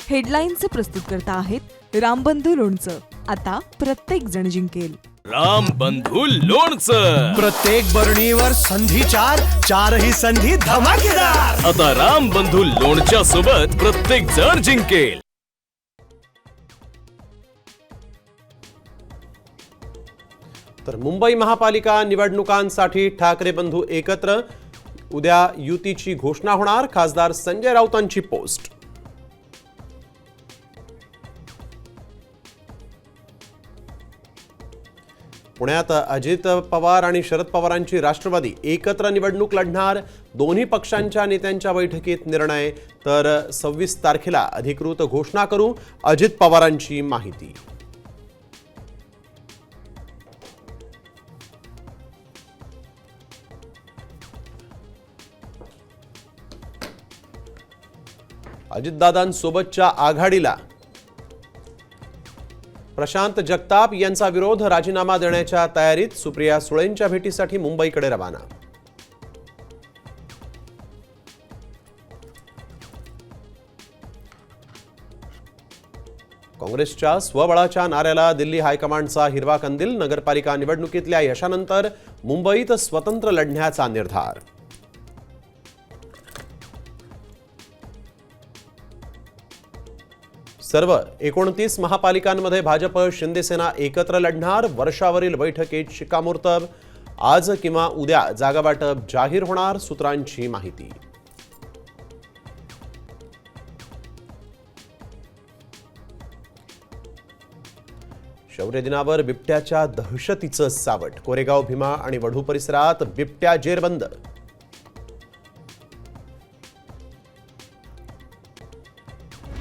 हेडलाईनचे प्रस्तुतकर्ता आहेत रामबंधू लोणचं. आता प्रत्येक जण जिंकेल. रामबंधू लोणचं. प्रत्येक बरणीवर संधी चारही संधी धमाकेदार. आता रामबंधू लोणच्या सोबत प्रत्येक जण जिंकेल. तर मुंबई महापालिका निवडणुकांसाठी ठाकरे बंधू एकत्र. उद्या युतीची घोषणा होणार. खासदार संजय राऊतांची पोस्ट. पुण्यात अजित पवार आणि शरद पवारांची राष्ट्रवादी एकत्र निवडणूक लढणार. दोन्ही पक्षांच्या नेत्यांच्या बैठकीत निर्णय. तर 26 तारखेला अधिकृत घोषणा करू, अजित पवारांची माहिती. अजितदादांसोबतच्या आघाडीला प्रशांत जगताप यांचा विरोध. राजीनामा देण्याच्या तयारीत. सुप्रिया सुळेंच्या भेटीसाठी मुंबईकडे रवाना. काँग्रेसच्या स्वबळाच्या नाऱ्याला दिल्ली हायकमांडचा हिरवा कंदील. नगरपालिका निवडणुकीतल्या यशानंतर मुंबईत स्वतंत्र लढण्याचा निर्धार. सर्व 29 महापालिकांमध्ये भाजप शिंदेसेना एकत्र लढणार. वर्षावरील बैठकीत शिक्कामोर्तब. आज किंवा उद्या जागावाटप जाहीर होणार. सूत्रांची माहिती. शौर्य दिनावर बिबट्याच्या दहशतीचं सावट. कोरेगाव, भीमा आणि वढू परिसरात बिबट्या जेरबंद.